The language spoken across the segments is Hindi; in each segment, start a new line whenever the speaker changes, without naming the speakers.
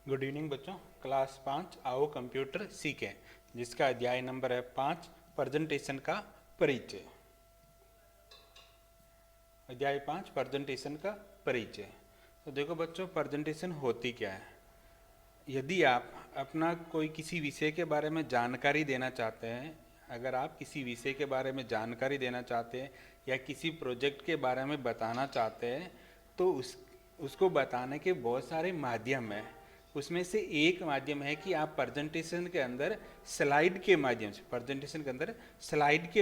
गुड इवनिंग बच्चों। क्लास 5 आओ कंप्यूटर सीखें, जिसका अध्याय नंबर है 5 प्रेजेंटेशन का परिचय। अध्याय 5 प्रेजेंटेशन का परिचय। तो देखो बच्चों, प्रेजेंटेशन होती क्या है। यदि आप अपना कोई किसी विषय के बारे में जानकारी देना चाहते हैं, अगर आप किसी विषय के बारे में जानकारी देना चाहते हैं या किसी प्रोजेक्ट के बारे में बताना चाहते हैं, तो उसको बताने के बहुत सारे माध्यम हैं। उसमें से एक माध्यम है कि आप प्रेजेंटेशन के अंदर स्लाइड के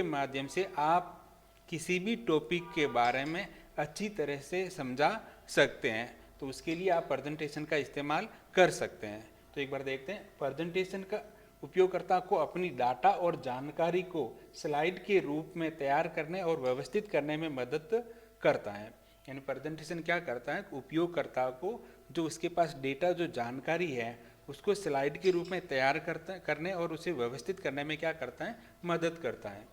माध्यम से आप किसी भी टॉपिक के बारे में अच्छी तरह से समझा सकते हैं। तो उसके लिए आप प्रेजेंटेशन का इस्तेमाल कर सकते हैं। तो एक बार देखते हैं। प्रेजेंटेशन का उपयोगकर्ता को अपनी डाटा और जानकारी को स्लाइड के रूप में तैयार करने और व्यवस्थित करने में मदद करता है। यानी प्रेजेंटेशन क्या करता है, उपयोगकर्ता को जो उसके पास डेटा जो जानकारी है उसको स्लाइड के रूप में तैयार करने और उसे व्यवस्थित करने में क्या करता है, मदद करता है।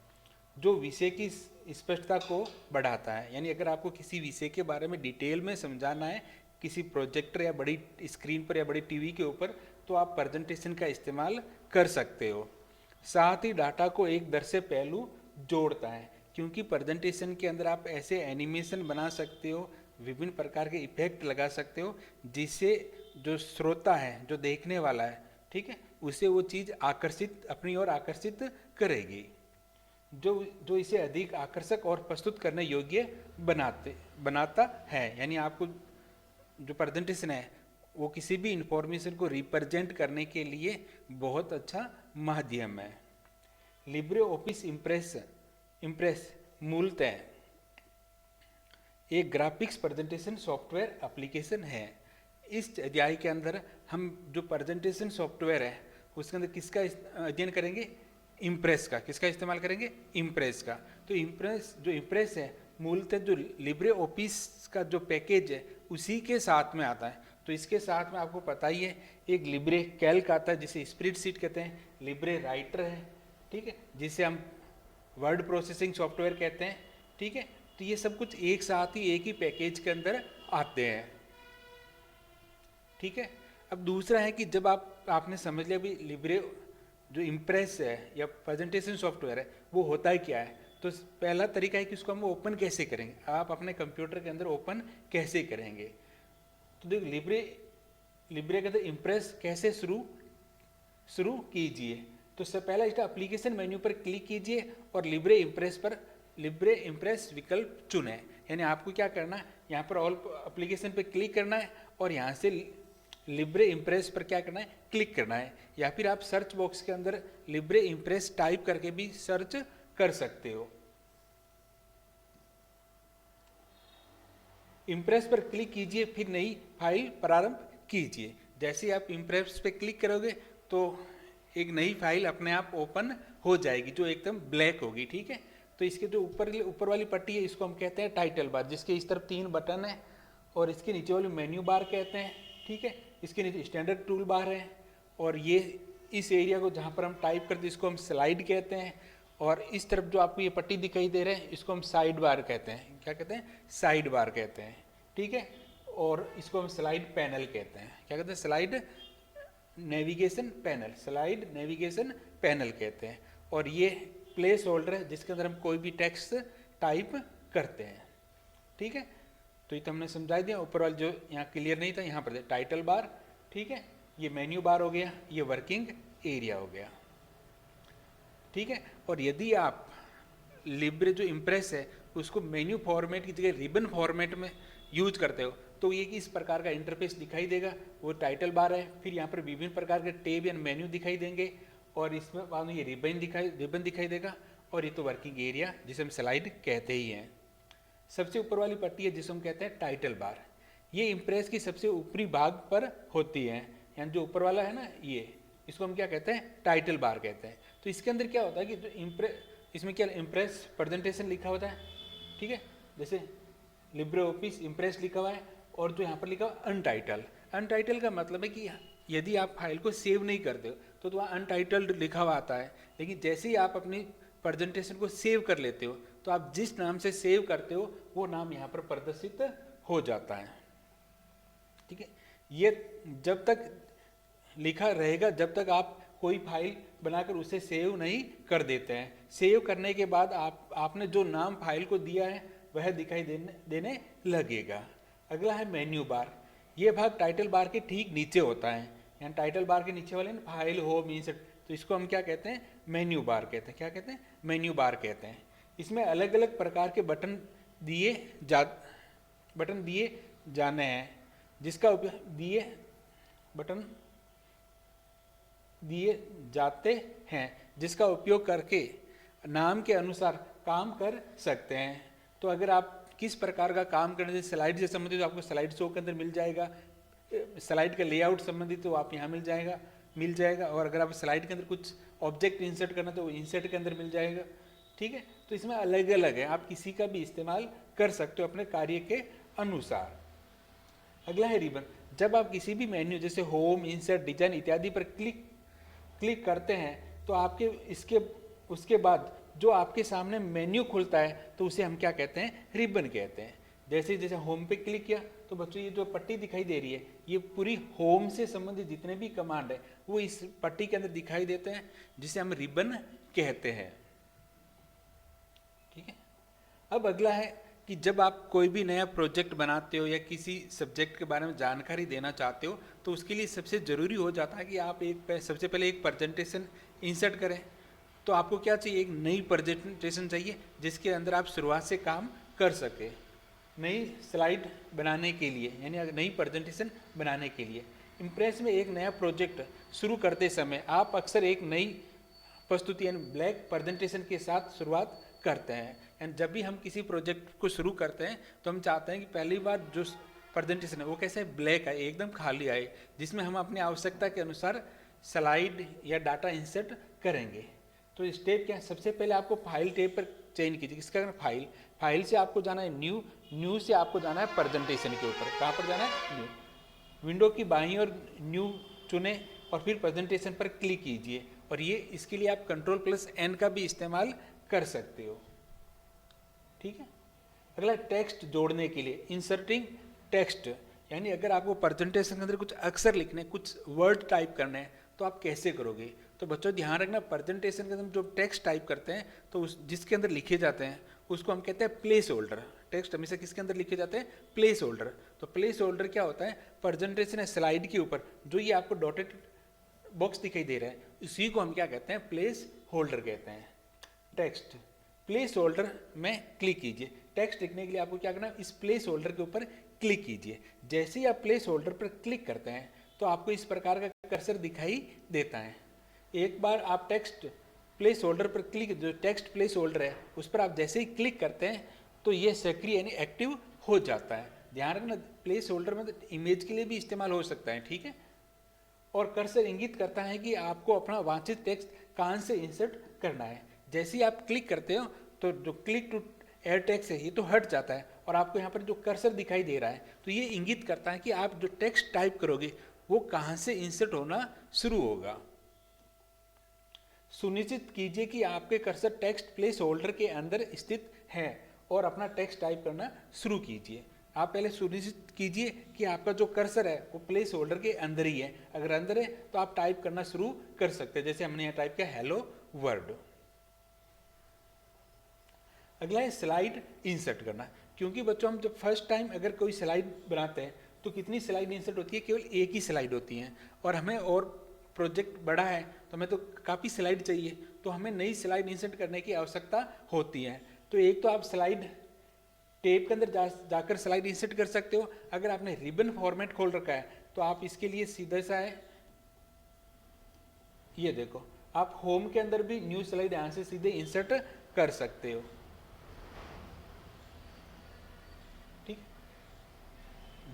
जो विषय की स्पष्टता को बढ़ाता है। यानी अगर आपको किसी विषय के बारे में डिटेल में समझाना है किसी प्रोजेक्टर या बड़ी स्क्रीन पर या बड़ी टीवी के ऊपर, तो आप प्रेजेंटेशन का इस्तेमाल कर सकते हो। साथ ही डाटा को एक दृश्य पहलू जोड़ता है, क्योंकि प्रेजेंटेशन के अंदर आप ऐसे एनिमेशन बना सकते हो, विभिन्न प्रकार के इफेक्ट लगा सकते हो, जिससे जो श्रोता है, जो देखने वाला है, ठीक है, उसे वो चीज़ अपनी ओर आकर्षित करेगी, जो इसे अधिक आकर्षक और प्रस्तुत करने योग्य बनाता है। यानी आपको जो प्रेजेंटेशन है वो किसी भी इंफॉर्मेशन को रिप्रेजेंट करने के लिए बहुत अच्छा माध्यम है। लिब्रे ऑफिस इम्प्रेस मूलतः एक ग्राफिक्स प्रेजेंटेशन सॉफ्टवेयर एप्लीकेशन है। इस अध्याय के अंदर हम जो प्रेजेंटेशन सॉफ्टवेयर है उसके अंदर किसका अध्ययन करेंगे, इम्प्रेस का। किसका इस्तेमाल करेंगे, इम्प्रेस का। तो इम्प्रेस है मूलतः जो लिब्रे ऑफिस का जो पैकेज है उसी के साथ में आता है। तो इसके साथ में आपको पता ही है, एक लिब्रे कैल्क आता है जिसे स्प्रेडशीट कहते हैं, लिब्रे राइटर है, ठीक है, जिसे हम वर्ड प्रोसेसिंग सॉफ्टवेयर कहते हैं, ठीक है। तो ये सब कुछ एक साथ ही एक ही पैकेज के अंदर आते हैं, ठीक है। अब दूसरा है कि जब आपने समझ लिया भी लिब्रे जो इम्प्रेस है या प्रेजेंटेशन सॉफ्टवेयर है वो होता है क्या है, तो पहला तरीका है कि उसको हम ओपन कैसे करेंगे। आप अपने कंप्यूटर के अंदर ओपन कैसे करेंगे, तो देखो लिब्रे के अंदर इम्प्रेस कैसे शुरू कीजिए। तो सबसे पहला इसका एप्लीकेशन मेन्यू पर क्लिक कीजिए और लिब्रे इम्प्रेस विकल्प चुनें। यानी आपको क्या करना है, यहाँ पर ऑल एप्लीकेशन पर क्लिक करना है और यहाँ से लिब्रे इम्प्रेस पर क्या करना है, क्लिक करना है। या फिर आप सर्च बॉक्स के अंदर लिब्रे इम्प्रेस टाइप करके भी सर्च कर सकते हो। इम्प्रेस पर क्लिक कीजिए, फिर नई फाइल प्रारंभ कीजिए। जैसे ही आप इम्प्रेस पे क्लिक करोगे तो एक नई फाइल अपने आप ओपन हो जाएगी जो एकदम ब्लैक होगी, ठीक है। तो इसके जो ऊपर वाली पट्टी है इसको हम कहते हैं टाइटल बार, जिसके इस तरफ 3 बटन है, और इसके नीचे वाली मेन्यू बार कहते हैं, ठीक है। इसके नीचे स्टैंडर्ड टूल बार है, और ये इस एरिया को जहाँ पर हम टाइप करते हैं इसको हम स्लाइड कहते हैं, और इस तरफ जो आपको ये पट्टी दिखाई दे रहे हैं इसको हम साइड बार कहते हैं। क्या कहते हैं, साइड बार कहते हैं, ठीक है। और इसको हम स्लाइड पैनल कहते हैं। क्या कहते हैं, स्लाइड नेविगेशन पैनल कहते हैं। और ये प्लेस होल्डर है जिसके अंदर हम कोई भी टेक्स्ट टाइप करते हैं, ठीक है। तो ये तो हमने समझा दिया। ऊपर वाला जो यहाँ क्लियर नहीं था यहाँ पर टाइटल बार, ठीक है, ये मेन्यू बार हो गया, ये वर्किंग एरिया हो गया, ठीक है। और यदि आप लिब्रे जो इम्प्रेस है उसको मेन्यू फॉर्मेट की जगह रिबन फॉर्मेट में यूज करते हो तो ये इस प्रकार का इंटरफेस दिखाई देगा। वो टाइटल बार है, फिर यहाँ पर विभिन्न प्रकार के टैब या मेन्यू दिखाई देंगे, और इसमें बाद में ये रिबन दिखाई देगा, और ये तो वर्किंग एरिया जिसे हम स्लाइड कहते ही हैं। सबसे ऊपर वाली पट्टी है जिसे हम कहते हैं टाइटल बार। ये इम्प्रेस की सबसे ऊपरी भाग पर होती है, यानी जो ऊपर वाला है ना, ये इसको हम क्या कहते हैं, टाइटल बार कहते हैं। तो इसके अंदर क्या होता है कि जो इसमें क्या इम्प्रेस प्रेजेंटेशन लिखा होता है, ठीक है, जैसे लिब्रे ऑफिस इम्प्रेस लिखा हुआ है, और जो यहाँ पर लिखा हुआ अनटाइटल का मतलब है कि यदि आप फाइल को सेव नहीं करते हो तो वहाँ अनटाइटल्ड लिखा हुआ आता है। लेकिन जैसे ही आप अपनी प्रेजेंटेशन को सेव कर लेते हो तो आप जिस नाम से सेव करते हो वो नाम यहाँ पर प्रदर्शित हो जाता है, ठीक है। ये जब तक लिखा रहेगा जब तक आप कोई फाइल बनाकर उसे सेव नहीं कर देते हैं। सेव करने के बाद आपने जो नाम फाइल को दिया है वह दिखाई देने लगेगा। अगला है मेन्यू बार। ये भाग टाइटल बार के ठीक नीचे होता है, यानी टाइटल बार के नीचे वाले फाइल होम इंसर्ट, तो इसको हम क्या कहते हैं, मेन्यू बार कहते हैं। क्या कहते हैं, मेन्यू बार कहते हैं। इसमें अलग अलग प्रकार के बटन दिए जाने हैं, जिसका उपयोग बटन दिए जाते हैं जिसका उपयोग करके नाम के अनुसार काम कर सकते हैं। तो अगर आप किस प्रकार का काम करने से स्लाइड से संबंधित तो आपको स्लाइड शो के अंदर मिल जाएगा, स्लाइड का लेआउट संबंधित तो आप यहाँ मिल जाएगा और अगर आप स्लाइड के अंदर कुछ ऑब्जेक्ट इंसर्ट करना तो इंसर्ट के अंदर मिल जाएगा। ठीक है, तो इसमें अलग अलग है, आप किसी का भी इस्तेमाल कर सकते हो अपने कार्य के अनुसार। अगला है रिबन। जब आप किसी भी मेन्यू जैसे होम, इंसर्ट, डिजाइन इत्यादि पर क्लिक करते हैं तो उसके बाद जो आपके सामने मेन्यू खुलता है तो उसे हम क्या कहते हैं, रिबन कहते हैं। जैसे होम पे क्लिक किया तो बच्चों ये जो पट्टी दिखाई दे रही है ये पूरी होम से संबंधित जितने भी कमांड है वो इस पट्टी के अंदर दिखाई देते हैं, जिसे हम रिबन कहते हैं। ठीक है, अब अगला है कि जब आप कोई भी नया प्रोजेक्ट बनाते हो या किसी सब्जेक्ट के बारे में जानकारी देना चाहते हो तो उसके लिए सबसे ज़रूरी हो जाता है कि आप सबसे पहले एक प्रेजेंटेशन इंसर्ट करें। तो आपको क्या चाहिए, एक नई प्रेजेंटेशन चाहिए जिसके अंदर आप शुरुआत से काम कर सके। नई स्लाइड बनाने के लिए यानी नई प्रेजेंटेशन बनाने के लिए इम्प्रेस में एक नया प्रोजेक्ट शुरू करते समय आप अक्सर एक नई प्रस्तुति यानी ब्लैक प्रेजेंटेशन के साथ शुरुआत करते हैं। एंड जब भी हम किसी प्रोजेक्ट को शुरू करते हैं तो हम चाहते हैं कि पहली बार जो प्रेजेंटेशन है वो कैसे ब्लैक आए, एकदम खाली आए, जिसमें हम अपनी आवश्यकता के अनुसार स्लाइड या डाटा इंसर्ट करेंगे। तो स्टेप क्या है, सबसे पहले आपको फाइल टैब पर चयन कीजिए। किसका, फाइल से आपको जाना है न्यू से आपको जाना है प्रेजेंटेशन के ऊपर। कहाँ पर जाना है, न्यू। विंडो की बाईं ओर न्यू चुने और फिर प्रेजेंटेशन पर क्लिक कीजिए। और ये इसके लिए आप Ctrl+N का भी इस्तेमाल कर सकते हो। ठीक है, अगला टेक्स्ट जोड़ने के लिए इंसर्टिंग टेक्स्ट, यानी अगर आपको प्रेजेंटेशन के अंदर कुछ अक्षर लिखने, कुछ वर्ड टाइप करने हैं तो आप कैसे करोगे। तो बच्चों ध्यान रखना, प्रेजेंटेशन के अंदर जो टेक्स्ट टाइप करते हैं तो जिसके अंदर लिखे जाते हैं उसको हम कहते हैं प्लेस होल्डर। टेक्स्ट हमेशा किसके अंदर लिखे जाते हैं, प्लेस होल्डर। तो प्लेस होल्डर क्या होता है, प्रेजेंटेशन स्लाइड के ऊपर जो ये आपको डॉटेड बॉक्स दिखाई दे रहा है इसी को हम क्या कहते हैं, प्लेस होल्डर कहते हैं। टेक्स्ट प्लेस होल्डर में क्लिक कीजिए। टेक्स्ट लिखने के लिए आपको क्या करना है, इस प्लेस होल्डर के ऊपर क्लिक कीजिए। जैसे ही आप प्लेस होल्डर पर क्लिक करते हैं तो आपको इस प्रकार का कर्सर दिखाई देता है। एक बार आप टेक्स्ट प्लेस होल्डर पर जो टेक्स्ट प्लेस होल्डर है उस पर आप जैसे ही क्लिक करते हैं तो ये सक्रिय यानी एक्टिव हो जाता है। ध्यान रखना, प्लेस होल्डर में इमेज के लिए भी इस्तेमाल हो सकता है। ठीक है, और कर्सर इंगित करता है कि आपको अपना वांछित टेक्स्ट कहाँ से इंसर्ट करना है। जैसे ही आप क्लिक करते हो तो जो क्लिक टू एड टेक्स्ट है ये तो हट जाता है और आपको यहाँ पर जो कर्सर दिखाई दे रहा है तो ये इंगित करता है कि आप जो टेक्स्ट टाइप करोगे वो कहाँ से इंसर्ट होना शुरू होगा। सुनिश्चित कीजिए कि आपके कर्सर टेक्स्ट प्लेस होल्डर के अंदर स्थित है और अपना टेक्स्ट टाइप करना शुरू कीजिए। आप पहले सुनिश्चित कीजिए कि आपका जो कर्सर है वो प्लेस होल्डर के अंदर ही है। अगर अंदर है तो आप टाइप करना शुरू कर सकते हैं, जैसे हमने यहाँ टाइप किया हेलो वर्ल्ड। अगला है स्लाइड इंसर्ट करना। क्योंकि बच्चों हम जब फर्स्ट टाइम अगर कोई स्लाइड बनाते हैं तो कितनी स्लाइड इंसर्ट होती है, केवल एक ही स्लाइड होती है। और हमें और प्रोजेक्ट बड़ा है तो हमें तो काफ़ी स्लाइड चाहिए, तो हमें नई स्लाइड इंसर्ट करने की आवश्यकता होती है। तो एक तो आप स्लाइड टैब के अंदर जाकर स्लाइड इंसर्ट कर सकते हो। अगर आपने रिबन फॉर्मेट खोल रखा है तो आप इसके लिए सीधा सा है, ये देखो, आप होम के अंदर भी न्यू स्लाइड यहाँ से सीधे इंसर्ट कर सकते हो। ठीक,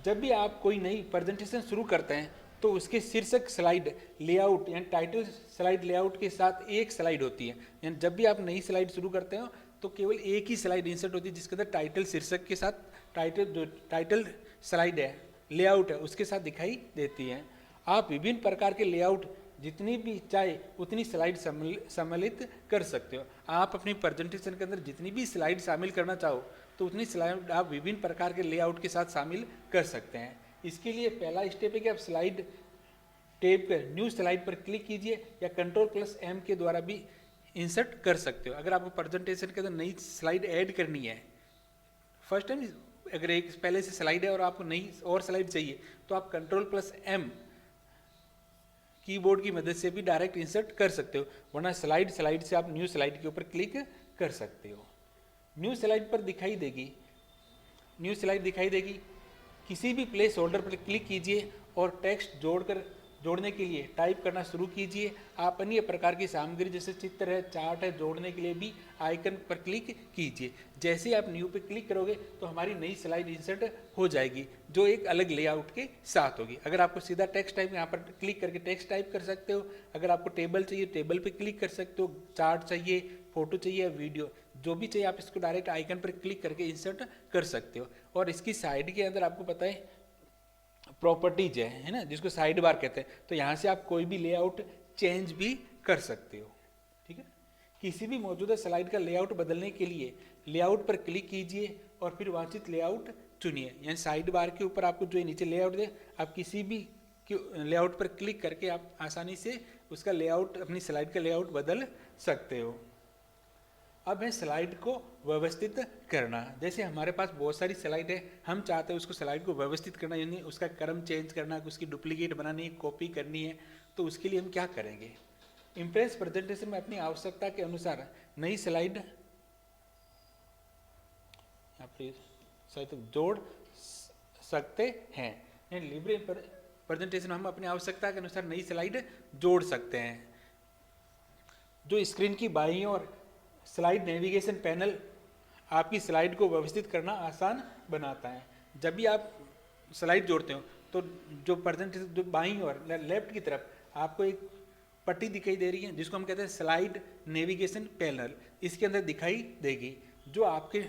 जब भी आप कोई नई प्रेजेंटेशन शुरू करते हैं तो उसके शीर्षक स्लाइड लेआउट यानी टाइटल स्लाइड लेआउट के साथ एक स्लाइड होती है। यानी जब भी आप नई स्लाइड शुरू करते हो तो केवल एक ही स्लाइड इंसर्ट होती है जिसके अंदर टाइटल शीर्षक के साथ टाइटल स्लाइड है, लेआउट है, उसके साथ दिखाई देती है। आप विभिन्न प्रकार के लेआउट जितनी भी चाहे उतनी स्लाइड सम्मिलित कर सकते हो। आप अपनी प्रेजेंटेशन के अंदर जितनी भी स्लाइड शामिल करना चाहो तो उतनी स्लाइड आप विभिन्न प्रकार के लेआउट के साथ शामिल कर सकते हैं। इसके लिए पहला स्टेप है कि आप स्लाइड टेब कर न्यू स्लाइड पर क्लिक कीजिए या Ctrl+M के द्वारा भी इंसर्ट कर सकते हो। अगर आपको प्रेजेंटेशन के अंदर नई स्लाइड ऐड करनी है, फर्स्ट टाइम अगर एक पहले से स्लाइड है और आपको नई और स्लाइड चाहिए तो आप Ctrl+M कीबोर्ड की मदद से भी डायरेक्ट इंसर्ट कर सकते हो, वरना स्लाइड से आप न्यू स्लाइड के ऊपर क्लिक कर सकते हो। न्यू स्लाइड पर दिखाई देगी, न्यू स्लाइड दिखाई देगी, किसी भी प्लेस होल्डर पर क्लिक कीजिए और टेक्स्ट जोड़ने के लिए टाइप करना शुरू कीजिए। आप अन्य प्रकार की सामग्री जैसे चित्र है, चार्ट है, जोड़ने के लिए भी आइकन पर क्लिक कीजिए। जैसे ही आप न्यू पे क्लिक करोगे तो हमारी नई स्लाइड इंसर्ट हो जाएगी, जो एक अलग लेआउट के साथ होगी। अगर आपको सीधा टेक्स्ट टाइप, यहाँ पर क्लिक करके टेक्स्ट टाइप कर सकते हो। अगर आपको टेबल चाहिए, टेबल पे क्लिक कर सकते हो। चार्ट चाहिए, फोटो चाहिए, वीडियो, जो भी चाहिए आप इसको डायरेक्ट आइकन पर क्लिक करके इंसर्ट कर सकते हो। और इसकी साइड के अंदर आपको पता है प्रॉपर्टीज है ना, जिसको साइड बार कहते हैं, तो यहाँ से आप कोई भी लेआउट चेंज भी कर सकते हो। ठीक है, किसी भी मौजूदा स्लाइड का लेआउट बदलने के लिए लेआउट पर क्लिक कीजिए और फिर वांछित लेआउट चुनिए। यानी साइड बार के ऊपर आपको जो नीचे लेआउट दे, आप किसी भी लेआउट पर क्लिक करके आप आसानी से उसका लेआउट, अपनी स्लाइड का लेआउट बदल सकते हो। अब है स्लाइड को व्यवस्थित करना। जैसे हमारे पास बहुत सारी स्लाइड है, हम चाहते हैं उसको स्लाइड को व्यवस्थित करना, यानी उसका क्रम चेंज करना, उसकी डुप्लीकेट बनानी है, कॉपी करनी है, तो उसके लिए हम क्या करेंगे? इम्प्रेस प्रेजेंटेशन में अपनी आवश्यकता के अनुसार नई स्लाइड यहाँ पर जोड़ सकते हैं। लिब्रे प्रेजेंटेशन में हम अपनी आवश्यकता के अनुसार नई स्लाइड जोड़ सकते हैं। जो स्क्रीन की बाईं ओर स्लाइड नेविगेशन पैनल आपकी स्लाइड को व्यवस्थित करना आसान बनाता है। जब भी आप स्लाइड जोड़ते हो तो जो प्रेजेंटेशन, जो बाईं ओर लेफ्ट की तरफ आपको एक पट्टी दिखाई दे रही है, जिसको हम कहते हैं स्लाइड नेविगेशन पैनल, इसके अंदर दिखाई देगी, जो आपके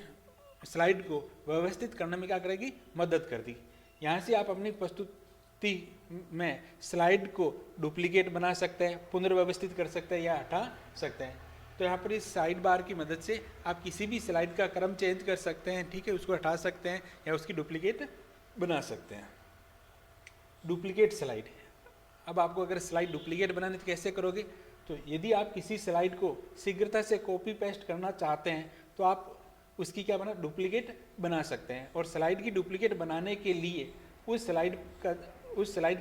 स्लाइड को व्यवस्थित करने में क्या करेगी? मदद कर दी। यहाँ से आप अपनी प्रस्तुति में स्लाइड को डुप्लीकेट बना सकते हैं, पुनर्व्यवस्थित कर सकते हैं या हटा सकते हैं। तो यहाँ पर इस साइड बार की मदद से आप किसी भी स्लाइड का क्रम चेंज कर सकते हैं, ठीक है, उसको हटा सकते हैं या उसकी डुप्लीकेट बना सकते हैं। डुप्लीकेट स्लाइड, अब आपको अगर स्लाइड डुप्लीकेट बनाने तो कैसे करोगे? तो यदि आप किसी स्लाइड को शीघ्रता से कॉपी पेस्ट करना चाहते हैं तो आप उसकी क्या बना, डुप्लीकेट बना सकते हैं। और स्लाइड की डुप्लीकेट बनाने के लिए उस स्लाइड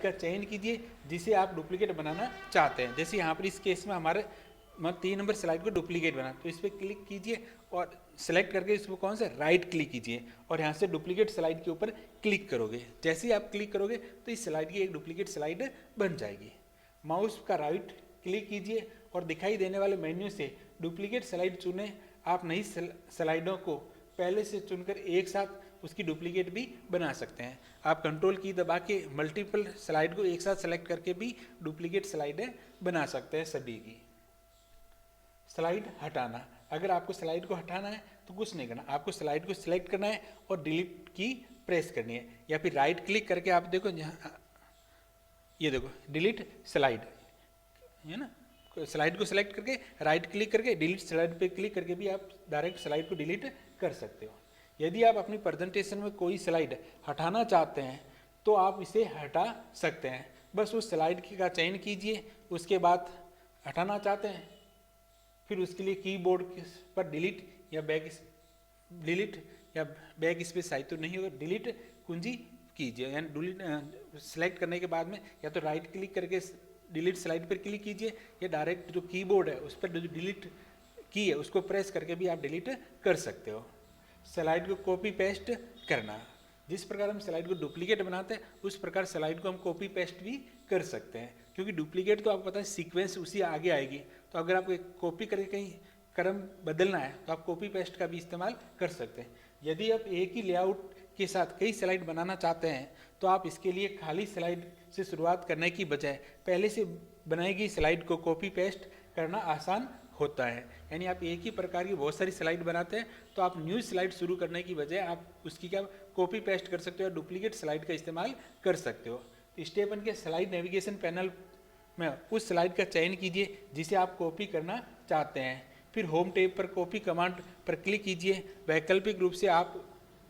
का चयन कीजिए जिसे आप डुप्लीकेट बनाना चाहते हैं। जैसे यहाँ पर इस केस में हमारे 3 नंबर स्लाइड को डुप्लीकेट बना, तो इस पर क्लिक कीजिए और सेलेक्ट करके इसको कौन सा राइट क्लिक कीजिए और यहाँ से डुप्लीकेट स्लाइड के ऊपर क्लिक करोगे। जैसे ही आप क्लिक करोगे तो इस स्लाइड की एक डुप्लीकेट स्लाइड बन जाएगी। माउस का राइट क्लिक कीजिए और दिखाई देने वाले मेन्यू से डुप्लीकेट स्लाइड चुने। आप नई स्लाइडों को पहले से चुनकर एक साथ उसकी डुप्लीकेट भी बना सकते हैं। आप कंट्रोल की दबा के मल्टीपल स्लाइड को एक साथ सेलेक्ट करके भी डुप्लीकेट स्लाइडें बना सकते हैं सभी की। स्लाइड हटाना, अगर आपको स्लाइड को हटाना है तो कुछ नहीं करना, आपको स्लाइड को सिलेक्ट करना है और डिलीट की प्रेस करनी है, या फिर राइट क्लिक करके आप देखो यहाँ, ये देखो डिलीट स्लाइड है ना, स्लाइड को सिलेक्ट करके राइट क्लिक करके डिलीट स्लाइड पे क्लिक करके भी आप डायरेक्ट स्लाइड को डिलीट कर सकते हो। यदि आप अपनी प्रेजेंटेशन में कोई स्लाइड हटाना चाहते हैं तो आप इसे हटा सकते हैं। बस उस स्लाइड का चयन कीजिए, उसके बाद हटाना चाहते हैं, फिर उसके लिए कीबोर्ड पर डिलीट या बैक स्पेस चाहिए तो नहीं होगा, डिलीट कुंजी कीजिए। यानी डिलीट सेलेक्ट करने के बाद में या तो राइट क्लिक करके डिलीट स्लाइड पर क्लिक कीजिए या डायरेक्ट जो कीबोर्ड है उस पर जो डिलीट की है उसको प्रेस करके भी आप डिलीट कर सकते हो। स्लाइड को कॉपी पेस्ट करना, जिस प्रकार हम स्लाइड को डुप्लीकेट बनाते हैं उस प्रकार स्लाइड को हम कॉपी पेस्ट भी कर सकते हैं, क्योंकि डुप्लीकेट तो आपको पता है सीक्वेंस उसी आगे आएगी। तो अगर आपको कॉपी करके कहीं क्रम बदलना है तो आप कॉपी पेस्ट का भी इस्तेमाल कर सकते हैं। यदि आप एक ही लेआउट के साथ कई स्लाइड बनाना चाहते हैं तो आप इसके लिए खाली स्लाइड से शुरुआत करने की बजाय पहले से बनाई गई स्लाइड को कॉपी पेस्ट करना आसान होता है। यानी आप एक ही प्रकार की बहुत सारी स्लाइड बनाते हैं तो आप न्यू स्लाइड शुरू करने की बजाय आप उसकी क्या कॉपी पेस्ट कर सकते हो, डुप्लीकेट स्लाइड का इस्तेमाल कर सकते हो। स्टेप 1 के स्लाइड नेविगेशन पैनल में उस स्लाइड का चयन कीजिए जिसे आप कॉपी करना चाहते हैं, फिर होम टैब पर कॉपी कमांड पर क्लिक कीजिए। वैकल्पिक रूप से आप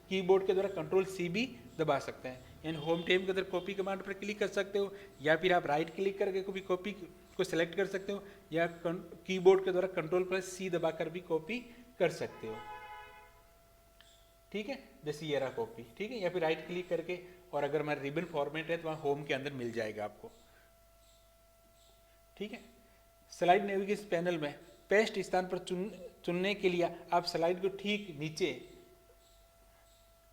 कीबोर्ड के द्वारा Ctrl+C भी दबा सकते हैं। यानी होम टैब के अंदर कॉपी कमांड पर क्लिक कर सकते हो, या फिर आप राइट क्लिक करके कॉपी को सिलेक्ट कर सकते हो, या कीबोर्ड के द्वारा Ctrl+C दबाकर भी कॉपी कर सकते हो। ठीक है, जैसे ये रहा कॉपी, ठीक है, या फिर राइट क्लिक करके, और अगर हमारा रिबन फॉर्मेट है तो वहाँ होम के अंदर मिल जाएगा आपको। ठीक है, स्लाइड नेविगेशन पैनल में पेस्ट स्थान पर चुनने के लिए आप स्लाइड को ठीक नीचे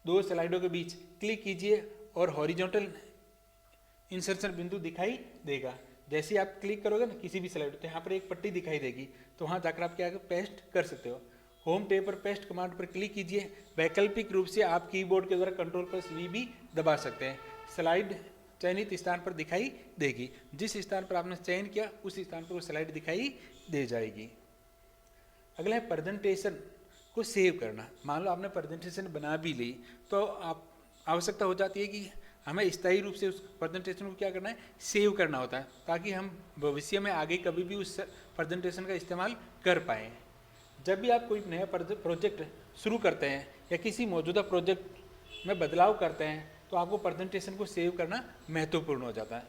दो स्लाइडों के बीच क्लिक कीजिए और हॉरिजॉन्टल इंसर्शन बिंदु दिखाई देगा। जैसे आप क्लिक करोगे ना किसी भी स्लाइड, तो यहाँ पर एक पट्टी दिखाई देगी, तो वहाँ जाकर आप क्या पेस्ट कर सकते हो। होम टैब पर पेस्ट कमांड पर क्लिक कीजिए। वैकल्पिक रूप से आप कीबोर्ड के द्वारा Ctrl+V भी दबा सकते हैं। स्लाइड चयनित स्थान पर दिखाई देगी, जिस स्थान पर आपने चयन किया उस स्थान पर वो स्लाइड दिखाई दे जाएगी। अगला है प्रेजेंटेशन को सेव करना। मान लो आपने प्रेजेंटेशन बना भी ली, तो आप आवश्यकता हो जाती है कि हमें स्थायी रूप से उस प्रेजेंटेशन को क्या करना है, सेव करना होता है, ताकि हम भविष्य में आगे कभी भी उस प्रेजेंटेशन का इस्तेमाल कर पाएँ। जब भी आप कोई नया प्रोजेक्ट शुरू करते हैं या किसी मौजूदा प्रोजेक्ट में बदलाव करते हैं, तो आपको प्रेजेंटेशन को सेव करना महत्वपूर्ण हो जाता है।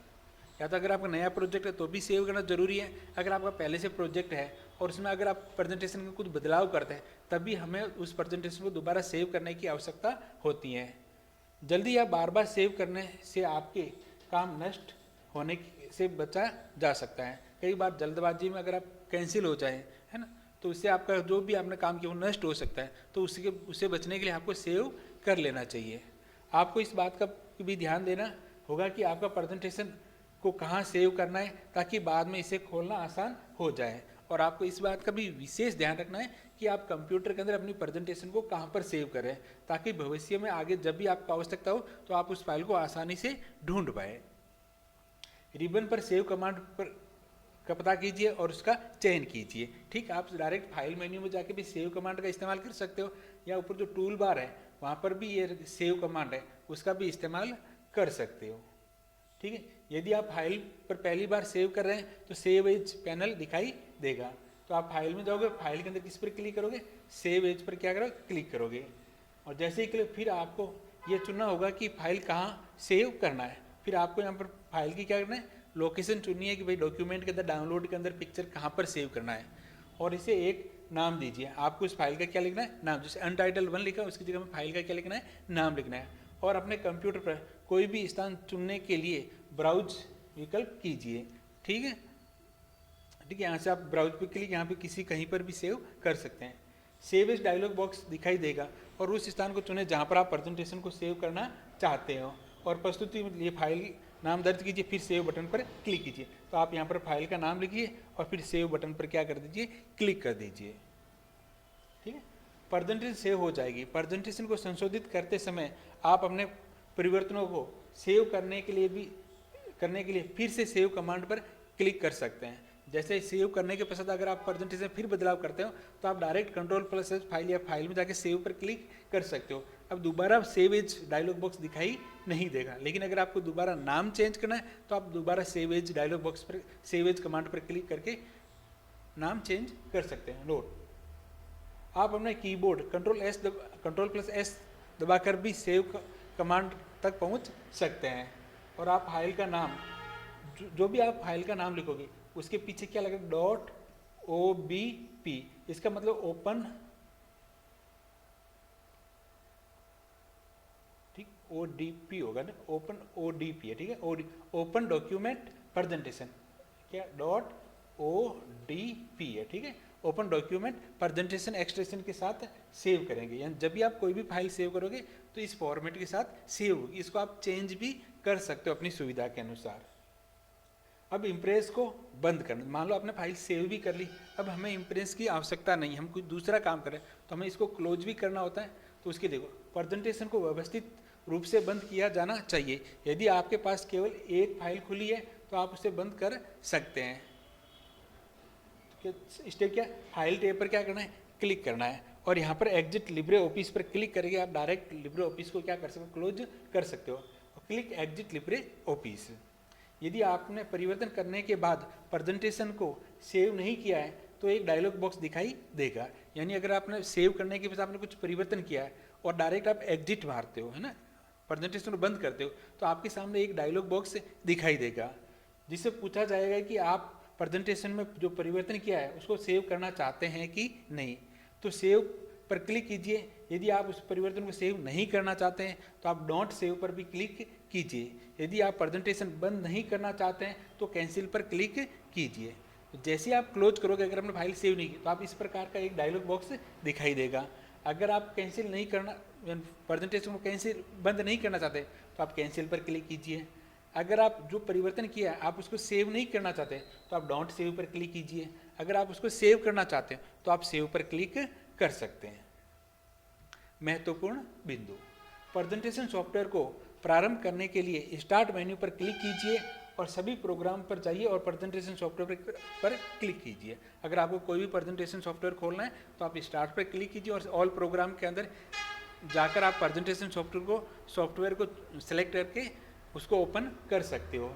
या तो अगर आपका नया प्रोजेक्ट है तो भी सेव करना जरूरी है। अगर आपका पहले से प्रोजेक्ट है और उसमें अगर आप प्रेजेंटेशन में कुछ बदलाव करते हैं, तभी हमें उस प्रेजेंटेशन को दोबारा सेव करने की आवश्यकता होती है। जल्दी या बार बार सेव करने से आपके काम नष्ट होने से बचा जा सकता है। कई बार जल्दबाजी में अगर आप कैंसिल हो जाए, है ना, तो उससे आपका जो भी आपने काम किया वो नष्ट हो सकता है। तो उससे बचने के लिए आपको सेव कर लेना चाहिए। आपको इस बात का भी ध्यान देना होगा कि आपका प्रेजेंटेशन को कहाँ सेव करना है, ताकि बाद में इसे खोलना आसान हो जाए। और आपको इस बात का भी विशेष ध्यान रखना है कि आप कंप्यूटर के अंदर अपनी प्रेजेंटेशन को कहाँ पर सेव करें, ताकि भविष्य में आगे जब भी आपको आवश्यकता हो तो आप उस फाइल को आसानी से ढूंढ पाए। रिबन पर सेव कमांड पर का पता कीजिए और उसका चयन कीजिए। ठीक, आप डायरेक्ट फाइल मेन्यू में जाके भी सेव कमांड का इस्तेमाल कर सकते हो, या ऊपर जो टूल बार है वहाँ पर भी ये सेव कमांड है उसका भी इस्तेमाल कर सकते हो। ठीक है, यदि आप फाइल पर पहली बार सेव कर रहे हैं तो सेव एज पैनल दिखाई देगा। तो आप फाइल में जाओगे, फाइल के अंदर किस पर क्लिक करोगे, सेव एज पर क्या करोगे, क्लिक करोगे। और जैसे ही क्लिक, फिर आपको ये चुनना होगा कि फाइल कहाँ सेव करना है। फिर आपको यहाँ पर फाइल की क्या करना है, लोकेशन चुननी है कि भाई डॉक्यूमेंट के अंदर, डाउनलोड के अंदर पिक्चर कहाँ पर सेव करना है, और इसे एक नाम दीजिए। आपको उस फाइल का क्या लिखना है, नाम। जैसे अनटाइटल 1 लिखा, उसकी जगह में फाइल का क्या लिखना है, नाम लिखना है। और अपने कंप्यूटर पर कोई भी स्थान चुनने के लिए ब्राउज विकल्प कीजिए। ठीक है, ठीक है, यहाँ से आप ब्राउज पे क्लिक, यहाँ पे कहीं पर भी सेव कर सकते हैं। सेव एज डायलॉग बॉक्स दिखाई देगा, और उस स्थान को चुने जहाँ पर आप प्रेजेंटेशन को सेव करना चाहते हो, और प्रस्तुति में लिए फाइल नाम दर्ज कीजिए, फिर सेव बटन पर क्लिक कीजिए। तो आप यहाँ पर फाइल का नाम लिखिए और फिर सेव बटन पर क्या कर दीजिए, क्लिक कर दीजिए। ठीक है, प्रेजेंटेशन सेव हो जाएगी। प्रेजेंटेशन को संशोधित करते समय आप अपने परिवर्तनों को सेव करने के लिए फिर से सेव कमांड पर क्लिक कर सकते हैं। जैसे सेव करने के पश्चात अगर आप प्रेजेंटेशन फिर बदलाव करते हो तो आप डायरेक्ट Ctrl+S फाइल या फाइल में जाके सेव पर क्लिक कर सकते हो। अब दोबारा सेव एज डायलॉग बॉक्स दिखाई नहीं देगा, लेकिन अगर आपको दोबारा नाम चेंज करना है तो आप दोबारा सेव एज डायलॉग बॉक्स पर, सेव एज कमांड पर क्लिक करके नाम चेंज कर सकते हैं। नोट, आप अपने कीबोर्ड Ctrl+S दबाकर भी सेव कमांड तक पहुंच सकते हैं। और आप फाइल का नाम, जो भी आप फाइल का नाम लिखोगे उसके पीछे क्या लगेगा, .obp। इसका मतलब ओपन, ठीक, ODP होगा ना, ओपन ODP है। ठीक है, ओपन डॉक्यूमेंट प्रेजेंटेशन, क्या .odp है। ठीक है, ओपन डॉक्यूमेंट प्रेजेंटेशन एक्सटेंशन के साथ सेव करेंगे। यानी जब भी आप कोई भी फाइल सेव करोगे तो इस फॉर्मेट के साथ सेव होगी। इसको आप चेंज भी कर सकते हो अपनी सुविधा के अनुसार। अब इम्प्रेस को बंद करना। मान लो आपने फाइल सेव भी कर ली, अब हमें इम्प्रेस की आवश्यकता नहीं, हम कुछ दूसरा काम करें तो हमें इसको क्लोज भी करना होता है। तो उसके देखो, प्रेजेंटेशन को व्यवस्थित रूप से बंद किया जाना चाहिए। यदि आपके पास केवल एक फाइल खुली है तो आप उसे बंद कर सकते हैं। स्टेप क्या, फाइल टैब पर क्या करना है, क्लिक करना है, और यहाँ पर एग्जिट लिब्रे ऑफिस पर क्लिक करके आप डायरेक्ट लिब्रे ऑफिस को क्या कर सकते हो, क्लोज कर सकते हो। Click exit Libre office. यदि आपने परिवर्तन करने के बाद प्रेजेंटेशन को सेव नहीं किया है तो एक डायलॉग बॉक्स दिखाई देगा। यानी अगर आपने सेव करने के बाद आपने कुछ परिवर्तन किया है और डायरेक्ट आप एग्जिट मारते हो, है ना, प्रेजेंटेशन को बंद करते हो तो आपके सामने एक डायलॉग बॉक्स दिखाई देगा, जिससे पूछा जाएगा कि आप प्रेजेंटेशन में जो परिवर्तन किया है उसको सेव करना चाहते हैं कि नहीं। तो सेव पर क्लिक कीजिए। यदि आप उस परिवर्तन को सेव नहीं करना चाहते हैं तो आप डोंट सेव पर भी क्लिक कीजिए। यदि आप प्रेजेंटेशन बंद नहीं करना चाहते हैं तो कैंसिल पर क्लिक कीजिए। तो जैसे आप क्लोज करोगे, अगर आपने फाइल सेव नहीं की तो आप इस प्रकार का एक डायलॉग बॉक्स दिखाई देगा। अगर आप कैंसिल नहीं करना, प्रेजेंटेशन को कैंसिल बंद नहीं करना चाहते तो आप कैंसिल पर क्लिक कीजिए। अगर आप जो परिवर्तन किया है आप उसको सेव नहीं करना चाहते तो आप डोंट सेव पर क्लिक कीजिए। अगर आप उसको सेव करना चाहते हैं तो आप सेव पर क्लिक कर सकते हैं। महत्वपूर्ण बिंदु, प्रेजेंटेशन सॉफ्टवेयर को प्रारंभ करने के लिए स्टार्ट मेन्यू पर क्लिक कीजिए और सभी प्रोग्राम पर जाइए और प्रेजेंटेशन सॉफ्टवेयर पर क्लिक कीजिए। अगर आपको कोई भी प्रेजेंटेशन सॉफ्टवेयर खोलना है तो आप स्टार्ट पर क्लिक कीजिए और ऑल प्रोग्राम के अंदर जाकर आप प्रेजेंटेशन सॉफ्टवेयर को सिलेक्ट करके उसको ओपन कर सकते हो।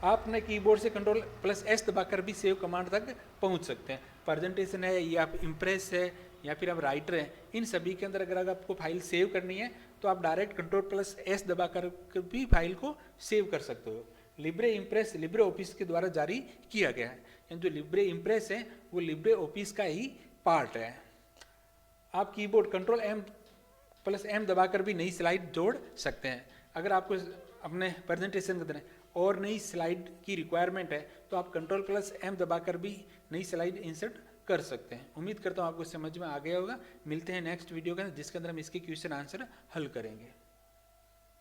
आप अपने कीबोर्ड से Ctrl+S दबाकर भी सेव कमांड तक पहुंच सकते हैं। प्रेजेंटेशन है या इम्प्रेस है या फिर आप राइटर हैं, इन सभी के अंदर अगर आपको फाइल सेव करनी है तो आप डायरेक्ट Ctrl+S दबाकर भी फाइल को सेव कर सकते हो। लिब्रे इम्प्रेस लिब्रे ऑफिस के द्वारा जारी किया गया है। जो लिब्रे इम्प्रेस है वो लिब्रे ऑफिस का ही पार्ट है। आप कीबोर्ड Ctrl+M दबाकर भी नई स्लाइड जोड़ सकते हैं। अगर आपको अपने प्रेजेंटेशन के अंदर और नई स्लाइड की रिक्वायरमेंट है तो आप Ctrl+M दबाकर भी नई स्लाइड इंसर्ट कर सकते हैं। उम्मीद करता हूँ आपको समझ में आ गया होगा। मिलते हैं नेक्स्ट वीडियो के अंदर जिसके अंदर हम इसके क्वेश्चन आंसर हल करेंगे।